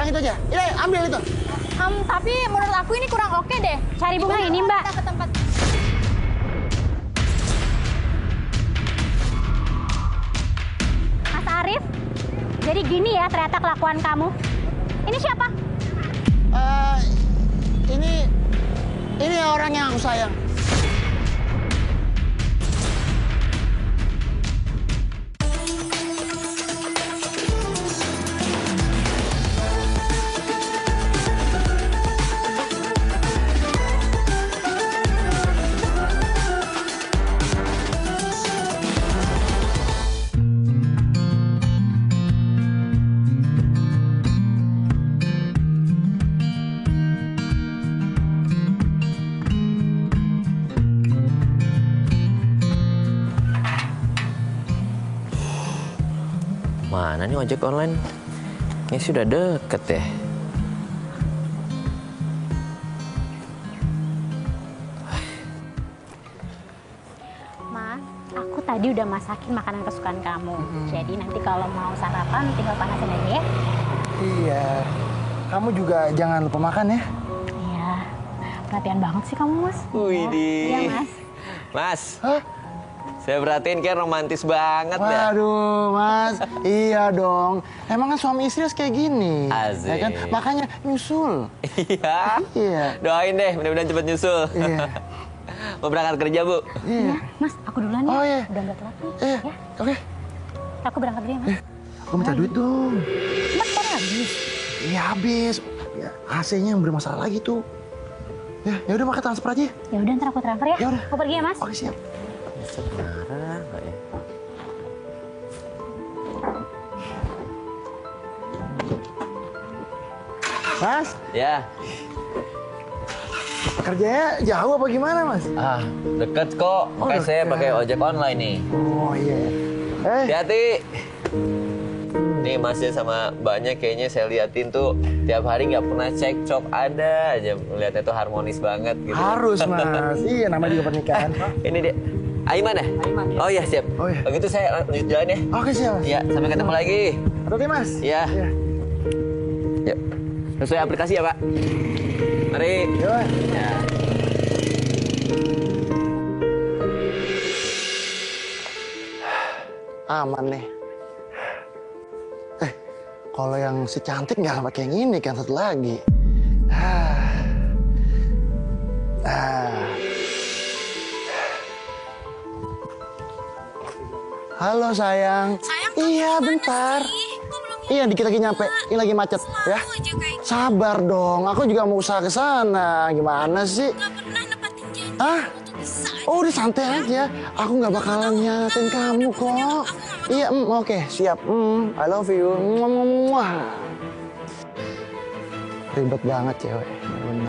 Yang itu aja. Ini ambil itu. Tapi menurut aku ini kurang oke deh. Cari bunga ini, Mbak. Kita ke tempat. Mas Arif, jadi gini ya ternyata kelakuan kamu. Ini siapa? Eh, ini orang yang aku sayang. Mana nih ojek online? Ini sudah deket ya. Mas, aku tadi udah masakin makanan kesukaan kamu. Jadi nanti kalau mau sarapan tinggal panasin aja ya. Iya. Kamu juga jangan lupa makan ya. Iya. Perhatian banget sih kamu, Mas. Widih. Iya, Mas. Mas, Hah? saya perhatiin kayak romantis banget ya. Waduh, Mas. Iya dong. Emang kan suami istri harus kayak gini. Asik. Ya kan? Makanya nyusul. Iya. Iya. Doain deh, mudah-mudahan cepet nyusul. Iya. Mau berangkat kerja, Bu? Iya. Mas, aku duluan ya. Oh, iya. Udah nggak telat nih. Iya. Ya, Oke. aku berangkat dulu ya, Mas. Aku minta duit dong. Mas, sekarang habis. Iya habis. Ya, AC-nya yang bermasalah lagi tuh. Ya udah pakai transfer aja. Ya udah, ntar aku transfer ya. Ya udah. Aku pergi ya, Mas. Oke, siap. Marah nggak ya? Mas, Ya. kerjanya jauh apa gimana, Mas? Ah, deket kok. Makanya saya deket. pakai ojek online nih. Oh iya. Hati-hati. Nih masnya sama mbaknya kayaknya saya liatin tuh tiap hari nggak pernah cekcok, ada aja melihatnya tuh harmonis banget gitu. Harus, Mas. Iya, namanya juga pernikahan. Ini dia. Aiman ya? Aiman, ya. Oh iya siap. Oh, iya. Begitu saya lanjut jalan ya. Oke, siap, Mas. Iya, sampai ketemu lagi. Hati-hati, Mas. Iya. Iya. Yuk. Sesuai aplikasi ya, Pak. Mari. Yuk. Ya. Aman nih. Kalau yang si cantik nggak pakai yang ini kan satu lagi. Halo sayang. Sayang, Iya bentar. Iya dikit lagi nyampe. Ini lagi macet ya. aja kayak Sabar dong. Aku juga mau usaha ke sana. Gimana sih? nggak pernah nepatin janji. Hah? Tuh bisa aja. Oh, udah santai aja. Aku nggak bakalan nyatin kamu kok. Iya, oke, siap. I love you. Muah. Ribet banget cewek. Bener.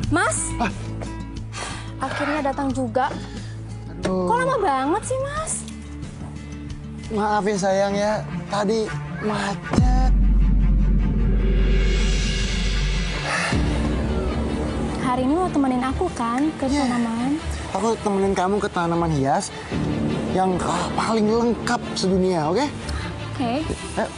Mas, akhirnya datang juga. Aduh. Kok lama banget sih, Mas? Maaf ya sayang ya. Tadi macet. Hari ini mau temenin aku kan ke Iya. tanaman? Aku temenin kamu ke tanaman hias yang paling lengkap sedunia, oke? Oke. Ayo.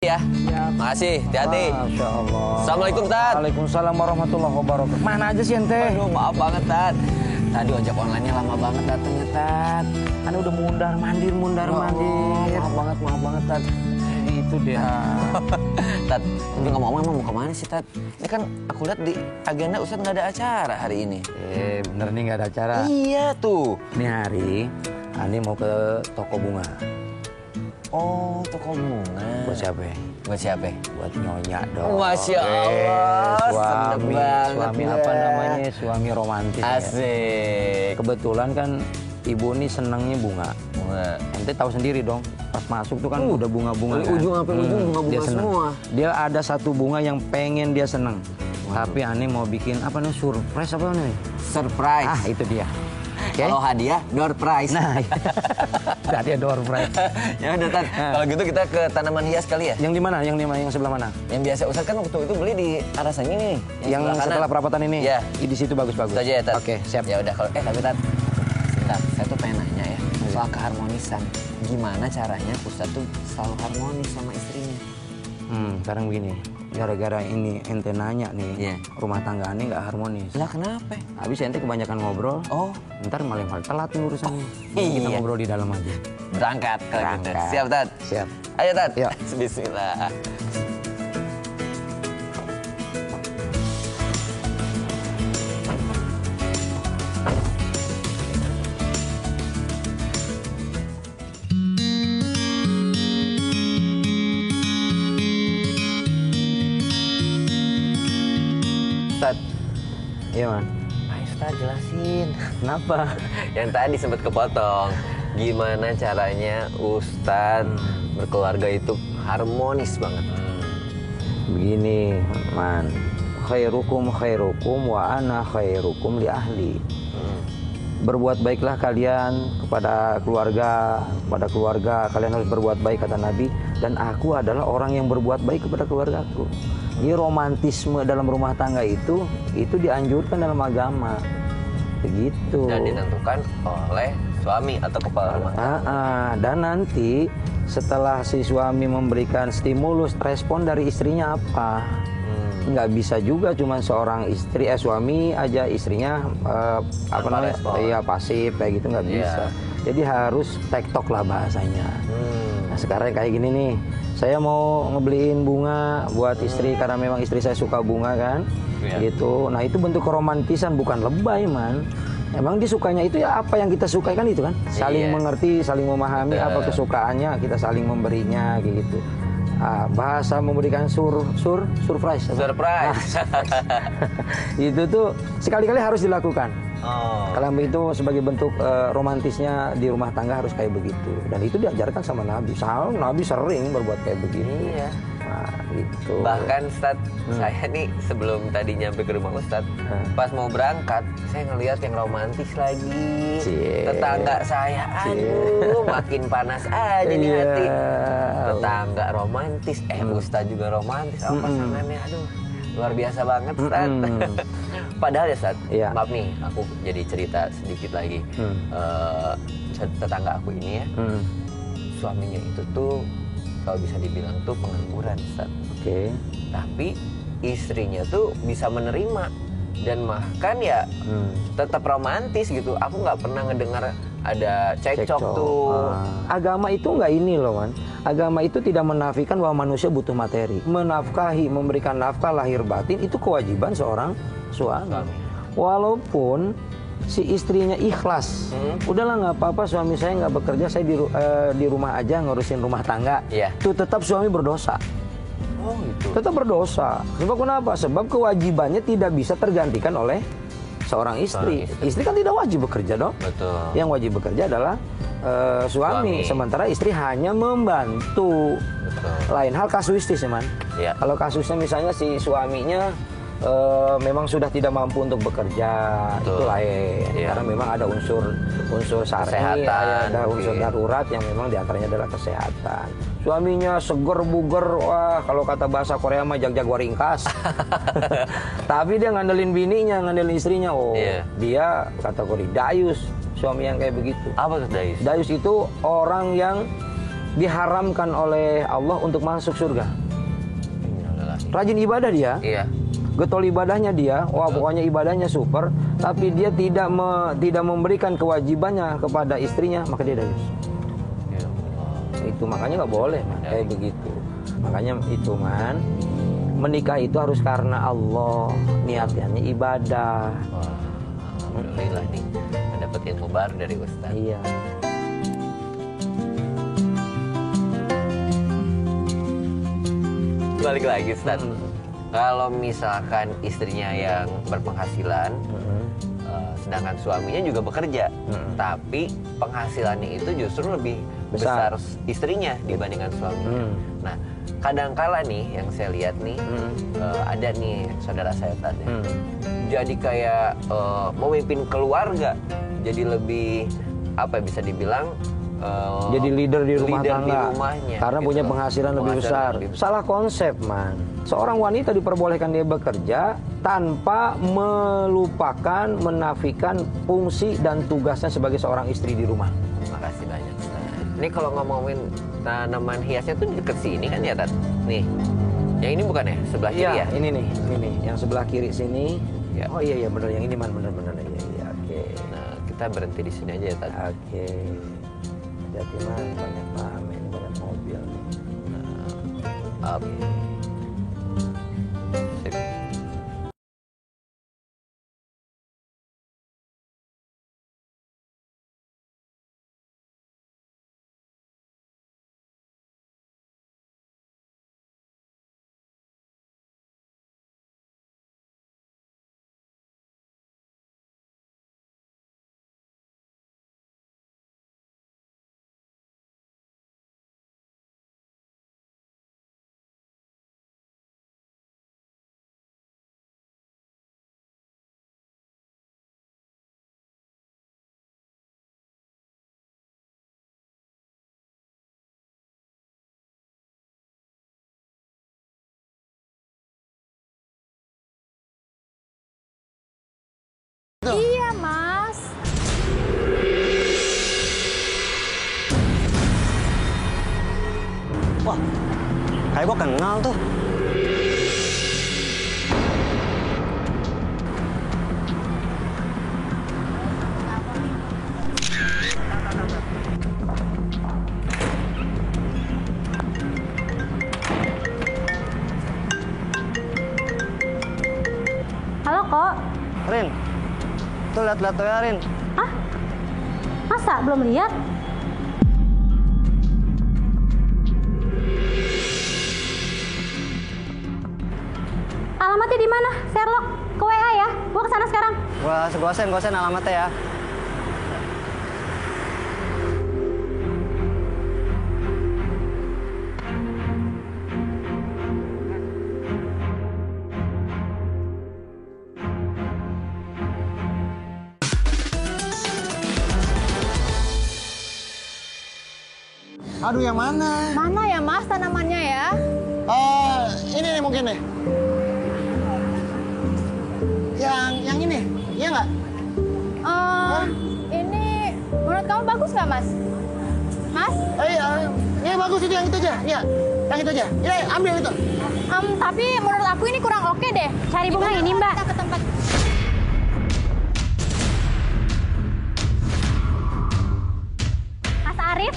Ya. Makasih, hati-hati. Masya Allah. Assalamualaikum, Tat. Waalaikumsalam warahmatullahi wabarakatuh. Mana aja sih ente? Aduh, maaf banget, Tat. Tadi ojek online-nya lama banget datangnya, Tat. Ane udah mundar mandir. Maaf banget, Tat. Itu dia. Tat, tapi ngomong-ngomong emang mau kemana sih, Tat? Ini kan aku lihat di agenda Ustadz nggak ada acara hari ini. Bener nih nggak ada acara. Iya tuh. Ini hari, Ane mau ke toko bunga. Oh, toko bunga. Buat siapa? Buat siapa? Buat nyonya dong. Masya Allah, seneng Suami banget apa ya. namanya? Suami romantis. Ya. Asik. Kebetulan kan ibu ini senangnya bunga. Bunga. Ente tahu sendiri dong, pas masuk tuh kan udah bunga-bunga dari kan. ujung sampai ujung bunga-bunga Dia seneng. semua. Dia ada satu bunga yang pengen dia seneng. Tapi Ani mau bikin apa nih, surprise apa nih? Surprise. Ah, itu dia. Oke. Kalau hadiah, door prize. Nah, tadi ada surprise. Ya udah, Tat. Kalau gitu kita ke tanaman hias kali ya. Yang di mana? Yang sebelah mana? Yang biasa Ustadz kan waktu itu beli di arah sana nih. Yang sebelah kanan. setelah perapatan ini? Iya. Di situ bagus-bagus. Itu aja ya, Tat. Oke, siap. Ya udah kalau tapi Tat, sebentar, saya tuh pengen nanya ya soal keharmonisan. Gimana caranya Ustadz tuh selalu harmonis sama istrinya? Sekarang begini. Gara-gara ini ente nanya nih, Iya. rumah tangga Ani nggak harmonis. Lah kenapa? Habis ente kebanyakan ngobrol, Oh, ntar malah telat nih urusannya. iya. Kita ngobrol di dalam aja. berangkat kalau gitu. Berangkat. Siap, Tat? Siap. Ayo, Tat. Yuk. Bismillah. Tat, Iya, Man. ayo Ustaz jelasin. Kenapa? Yang tadi sempat kepotong. Gimana caranya Ustadz berkeluarga itu harmonis banget? Begini, Man. Khairukum wa ana khairukum li ahli. Berbuat baiklah kalian kepada keluarga kalian harus berbuat baik kata Nabi, dan aku adalah orang yang berbuat baik kepada keluargaku. Jadi romantisme dalam rumah tangga itu dianjurkan dalam agama. Begitu. Dan ditentukan oleh suami atau kepala rumah tangga. Dan nanti setelah si suami memberikan stimulus, respon dari istrinya apa? Nggak bisa juga cuma seorang suami aja istrinya pasif kayak gitu, nggak bisa. Jadi harus tektok lah bahasanya. Nah sekarang kayak gini nih, saya mau ngebeliin bunga buat istri karena memang istri saya suka bunga kan, gitu. Nah itu bentuk keromantisan, bukan lebay, Man. Emang disukanya itu ya apa yang kita sukai kan itu kan, saling mengerti, saling memahami apa kesukaannya, kita saling memberinya gitu. Bahasa memberikan surprise. Surprise. Itu tuh sekali-kali harus dilakukan. Oh. Kalau itu sebagai bentuk romantisnya di rumah tangga harus kayak begitu. Dan itu diajarkan sama Nabi. Nabi sering berbuat kayak begitu. Iya. Nah, gitu. Bahkan Ustadz, saya nih sebelum tadi nyampe ke rumah Ustadz, pas mau berangkat, saya ngelihat yang romantis lagi. Tetangga saya, aduh, makin panas aja di hati. Tetangga romantis, Ustadz juga romantis, apa pasangannya, aduh, luar biasa banget Ustadz. Padahal ya Ustadz, maaf nih, aku jadi cerita sedikit lagi. Tetangga aku ini ya, suaminya itu tuh kalau bisa dibilang tuh pengangguran, Ustaz. Oke. Tapi istrinya tuh bisa menerima dan bahkan ya tetap romantis gitu. Aku nggak pernah ngedengar ada cekcok tuh. Agama itu nggak ini loh, Man. Agama itu tidak menafikan bahwa manusia butuh materi. Menafkahi, memberikan nafkah lahir batin itu kewajiban seorang suami. Walaupun si istrinya ikhlas, udahlah nggak apa-apa suami saya nggak bekerja, saya di rumah aja ngurusin rumah tangga, itu tetap suami berdosa. Oh gitu. Tetap berdosa. Sebab kenapa? Sebab kewajibannya tidak bisa tergantikan oleh seorang istri. Istri kan tidak wajib bekerja dong. Betul. Yang wajib bekerja adalah suami. Sementara istri hanya membantu. Betul. Lain hal kasuistis, Man. Ya. Kalau kasusnya misalnya si suaminya memang sudah tidak mampu untuk bekerja, itu lain. Karena memang ada unsur syar'i, ada unsur darurat yang memang diantaranya adalah kesehatan. Suaminya seger buger, wah kalau kata bahasa Korea mah jag-jag waringkas. Tapi dia ngandelin bininya, ngandelin istrinya. Dia kategori dayus, suami yang kayak begitu. Apa tuh dayus? Dayus itu orang yang diharamkan oleh Allah untuk masuk surga. Rajin ibadah dia, Iya. getol ibadahnya dia, wah pokoknya ibadahnya super, tapi dia tidak memberikan kewajibannya kepada istrinya, maka dia dayus. Ya Allah. Itu makanya nggak boleh man, kayak begitu. Makanya itu man, menikah itu harus karena Allah, niatnya ibadah. Wah, alhamdulillah nih mendapat ilmu baru dari Ustaz. Iya. Balik lagi Ustaz. Kalau misalkan istrinya yang berpenghasilan, sedangkan suaminya juga bekerja, tapi penghasilannya itu justru lebih besar istrinya dibandingkan suaminya. Nah, kadangkala nih yang saya lihat nih, ada nih saudara saya tadi, jadi kayak memimpin keluarga, jadi lebih apa ya, bisa dibilang jadi leader di rumah leader tangga di rumahnya, karena gitu. punya penghasilan lebih besar. Salah konsep man. Seorang wanita diperbolehkan dia bekerja tanpa melupakan, menafikan fungsi dan tugasnya sebagai seorang istri di rumah. Makasih banyak. Ini kalau ngomongin tanaman hiasnya tuh deket sini kan ya Tat? Nih, yang ini bukan ya? Sebelah kiri ya? Ini nih, yang sebelah kiri sini. Ya. Oh iya benar, yang ini man, benar iya. Oke. Nah, kita berhenti di sini aja ya Tat. Oke. Jadi man, banyak pamen, banyak mobil nih. Oke. Sip. Iya, Mas. Wah, kayak gue kenal tuh. Halo kok. Rin, tuh lihat-lihat tuh ya, Rin. Hah? Masa belum lihat? Alamatnya di mana? Sherlock, ke WA ya. Gua kesana sekarang. Gua send alamatnya ya. Aduh, yang mana? Mana ya, Mas, tanamannya ya? Ini nih mungkin nih. Yang ini, iya nggak? Ini menurut kamu bagus nggak, Mas? Mas? Iya bagus itu, yang itu aja. Iya, yang itu aja. Iya, ambil itu. Tapi menurut aku ini kurang oke deh. Cari bunga ini, Mbak. Kita ke tempat. Mas Arif,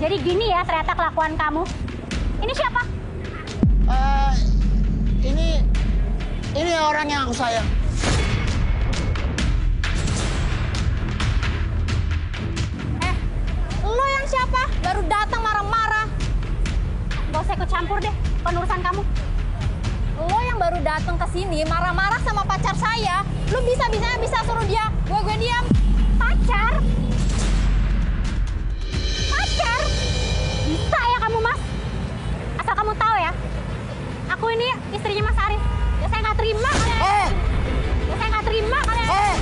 jadi gini ya ternyata kelakuan kamu. Ini siapa? Ini orang yang aku sayang. Lo yang siapa? Baru datang marah-marah. Gak usah ikut campur deh penurusan kamu. Lo yang baru datang ke sini marah-marah sama pacar saya. Lo bisa suruh dia gue diam. Pacar? Pacar? Bisa ya kamu, Mas? Asal kamu tahu ya, aku ini istrinya Mas Arif. Ya saya nggak terima kalian. Ya saya nggak terima kalian.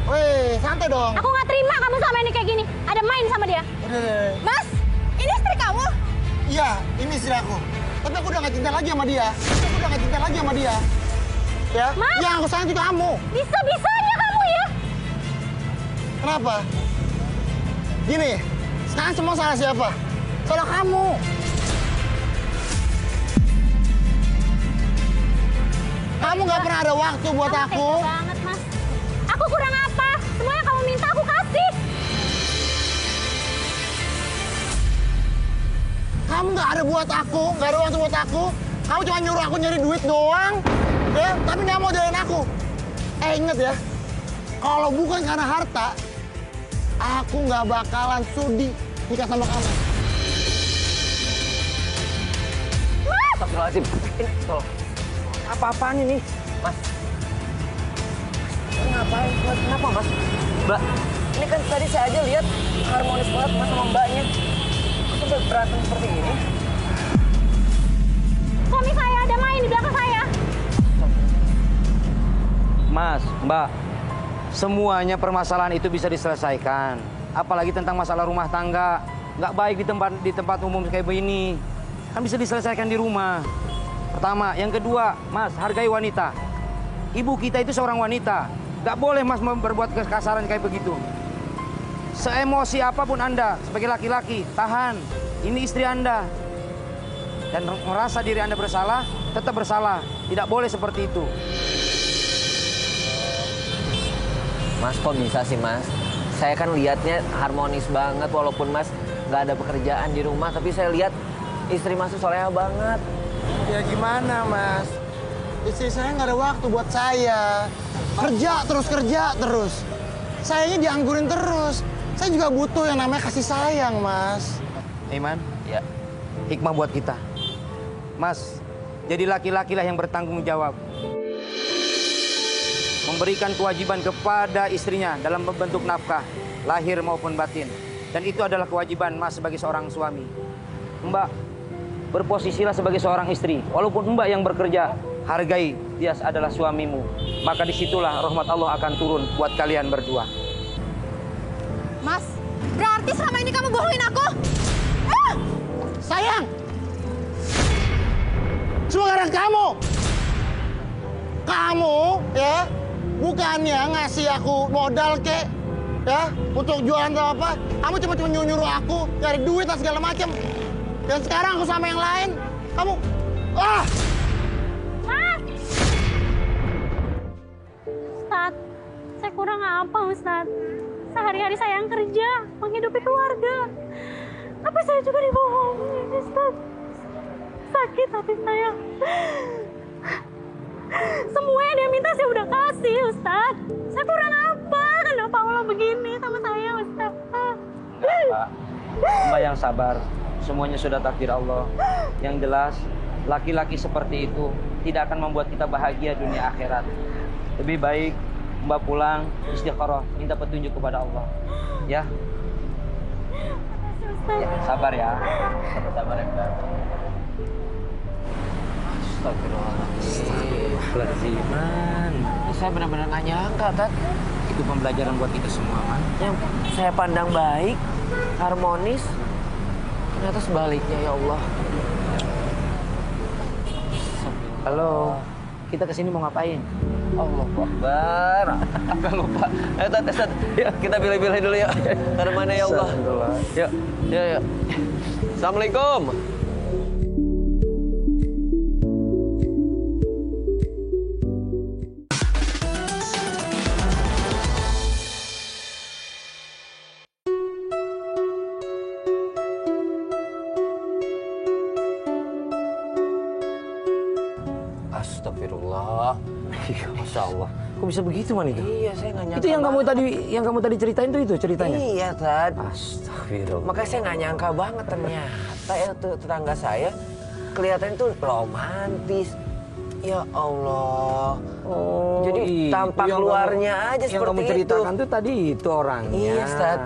Weh, santai dong. Aku nggak terima kamu sama ini kayak gini. Ada main sama dia. Udah. Mas, ini istri kamu? Iya, ini istri aku. Tapi aku udah gak cinta lagi sama dia. Ya? Mas? Yang aku sayang itu kamu. Bisa-bisanya kamu ya. Kenapa? Gini, sekarang semua salah siapa? Salah kamu. Kamu nggak pernah ada waktu buat Kamu aku. tega banget, Mas. Aku kurang apa? Semua yang kamu minta aku kasih. Kamu nggak ada buat aku, nggak ada waktu buat aku. Kamu cuma nyuruh aku nyari duit doang, ya? Tapi nggak mau jalanin aku. Inget ya, kalau bukan karena harta, aku nggak bakalan sudi nikah sama kamu. Astagfirullahaladzim. Ini tolong. Apa-apaan ini, Mas? Ngapain? Kenapa, Mas? Mbak, ini kan tadi saya aja lihat harmonis banget Mas sama Mbaknya. Kok berantem seperti ini? Suami saya ada main di belakang saya. Mas, Mbak, semuanya permasalahan itu bisa diselesaikan. Apalagi tentang masalah rumah tangga. Nggak baik di tempat umum kayak begini. Kan bisa diselesaikan di rumah. Pertama. Yang kedua, Mas, hargai wanita. Ibu kita itu seorang wanita. Nggak boleh Mas berbuat kekasaran kayak begitu. Seemosi apapun Anda sebagai laki-laki, tahan. Ini istri Anda. Dan merasa diri Anda bersalah, tetap bersalah. Tidak boleh seperti itu. Mas, kok bisa sih, Mas? Saya kan lihatnya harmonis banget, walaupun Mas nggak ada pekerjaan di rumah, tapi saya lihat istri Mas tuh soleha banget. Ya gimana, Mas? Istri saya nggak ada waktu buat saya. Kerja terus. Sayanya dianggurin terus. Saya juga butuh yang namanya kasih sayang, Mas. Iman, Ya. hikmah buat kita. Mas, jadi laki-lakilah yang bertanggung jawab. Memberikan kewajiban kepada istrinya dalam bentuk nafkah, lahir maupun batin. Dan itu adalah kewajiban Mas sebagai seorang suami. Mbak, berposisilah sebagai seorang istri. Walaupun Mbak yang bekerja, hargai dia adalah suamimu. Maka disitulah rahmat Allah akan turun buat kalian berdua. Mas, berarti selama ini kamu bohongin aku? Sayang! Semua gara kamu! Kamu, ya, bukannya ngasih aku modal, kek, ya, untuk jualan atau apa, kamu cuma nyuruh aku nyari duit dan segala macam. Dan sekarang aku sama yang lain, kamu, Mas! Ustaz, saya kurang apa, Ustaz? Sehari-hari saya yang kerja, menghidupi keluarga. Apa saya juga dibohongin, Ustaz? Sakit hati saya. Semua yang dia minta saya udah kasih, Ustaz. Saya kurang apa? Kenapa Allah begini sama saya, Ustaz? Mbak, Mbak yang sabar. Semuanya sudah takdir Allah. Yang jelas, laki-laki seperti itu tidak akan membuat kita bahagia dunia akhirat. Lebih baik Mbak pulang, istikharah, minta petunjuk kepada Allah. Ya? Ya, sabar ya. Sabar ya, Mbak. Astagfirullahaladzim. Saya benar-benar nggak nyangka, Tat. Itu pembelajaran buat kita semua, Man. Yang saya pandang baik, harmonis, ternyata sebaliknya, ya Allah. Halo, kita kesini mau ngapain? Allahu Akbar. Agak lupa. Tat, kita pilih-pilih dulu ya. Ke mana ya Allah? Yuk, yuk. Assalamualaikum. Astagfirullah. Masya Allah. Kok bisa begitu, Man itu? Iya, saya nggak nyangka. Itu yang kamu tadi ceritain itu ceritanya. Iya, Tad. Astagfirullah. Makanya saya nggak nyangka banget ternyata ya tuh tetangga saya kelihatan tuh romantis. Ya Allah. Oh, jadi itu tampak yang luarnya aja yang seperti kamu itu. ceritakan tuh tadi itu orangnya. Iya, Ustaz.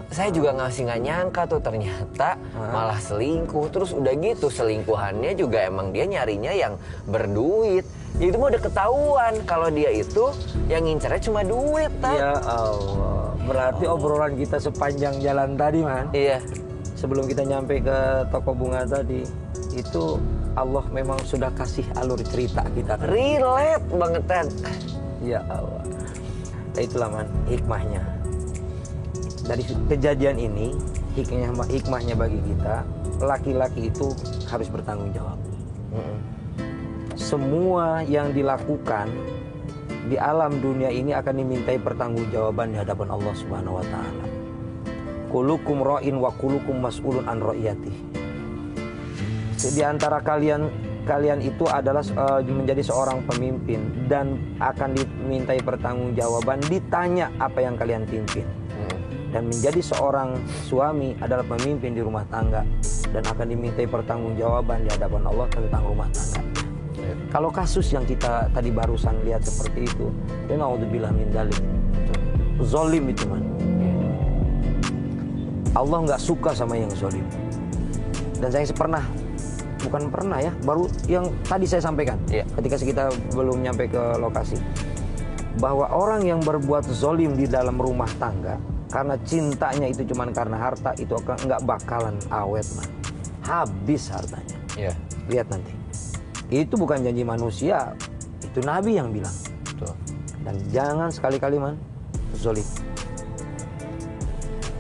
Saya juga nggak nyangka tuh ternyata malah selingkuh. Terus udah gitu selingkuhannya juga emang dia nyarinya yang berduit. Ya itu mah udah ketahuan kalau dia itu yang ngincernya cuma duit, Tad. Ya Allah. Berarti obrolan kita sepanjang jalan tadi, Man. Iya. Sebelum kita nyampe ke toko bunga tadi, itu Allah memang sudah kasih alur cerita kita. Relate banget, Tad. Ya Allah. Nah, itulah, Man, hikmahnya. dari kejadian ini, hikmahnya bagi kita, laki-laki itu harus bertanggung jawab. Semua yang dilakukan di alam dunia ini akan dimintai pertanggungjawaban di hadapan Allah Subhanahu wa taala. Kullukum ra'in wa kullukum mas'ulun an ra'iyati. Di antara kalian itu adalah menjadi seorang pemimpin dan akan dimintai pertanggungjawaban, ditanya apa yang kalian pimpin. Dan menjadi seorang suami adalah pemimpin di rumah tangga dan akan dimintai pertanggungjawaban di hadapan Allah tentang rumah tangga. Kalau kasus yang kita tadi barusan lihat seperti itu, ya naudzubillah min dzalik. Zolim itu man. Allah nggak suka sama yang zolim. Dan saya bukan pernah ya, baru yang tadi saya sampaikan, ketika kita belum nyampe ke lokasi, bahwa orang yang berbuat zolim di dalam rumah tangga karena cintanya itu cuma karena harta, itu nggak bakalan awet man. Habis hartanya. Lihat nanti. Itu bukan janji manusia, itu Nabi yang bilang. Dan jangan sekali-kali man zolim.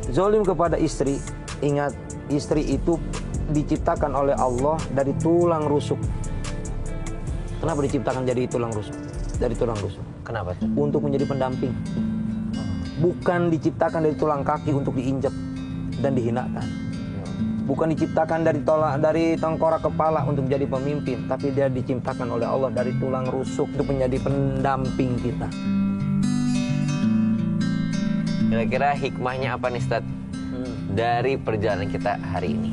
Zolim kepada istri, ingat istri itu diciptakan oleh Allah dari tulang rusuk. Kenapa diciptakan jadi tulang rusuk? Dari tulang rusuk. Kenapa? Untuk menjadi pendamping. Bukan diciptakan dari tulang kaki untuk diinjak dan dihinakan. Bukan diciptakan dari tengkorak kepala untuk jadi pemimpin, tapi dia diciptakan oleh Allah dari tulang rusuk untuk menjadi pendamping kita. Kira-kira hikmahnya apa nih Ustaz dari perjalanan kita hari ini?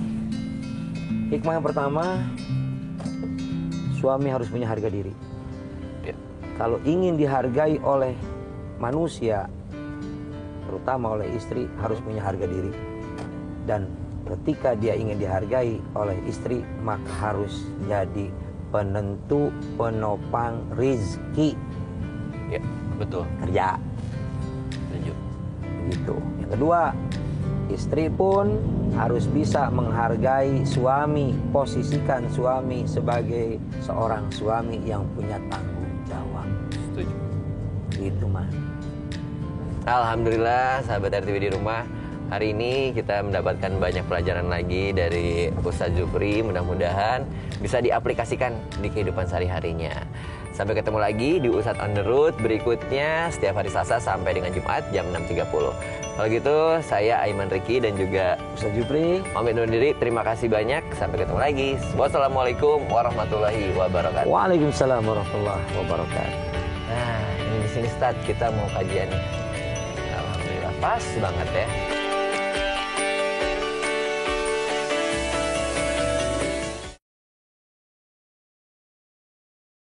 Hikmah yang pertama, suami harus punya harga diri. Kalau ingin dihargai oleh manusia, terutama oleh istri, harus punya harga diri. Dan ketika dia ingin dihargai oleh istri, maka harus jadi penentu, penopang rizki. Ya, betul. Kerja. Setuju. Begitu. Yang kedua, istri pun harus bisa menghargai suami, posisikan suami sebagai seorang suami yang punya tanggung jawab. Setuju. Gitu man. Alhamdulillah sahabat RTV di rumah, hari ini kita mendapatkan banyak pelajaran lagi dari Ustadz Jupri. Mudah-mudahan bisa diaplikasikan di kehidupan sehari-harinya. Sampai ketemu lagi di Ustadz on the Road berikutnya setiap hari Selasa sampai dengan Jumat jam 6.30. Kalau gitu saya Aiman Riki dan juga Ustadz Jupri pamit undur diri. Terima kasih banyak. Sampai ketemu lagi. Wassalamualaikum warahmatullahi wabarakatuh. Waalaikumsalam warahmatullahi wabarakatuh. Nah, ini di sini Ustadz kita mau kajian nih. Alhamdulillah pas banget ya.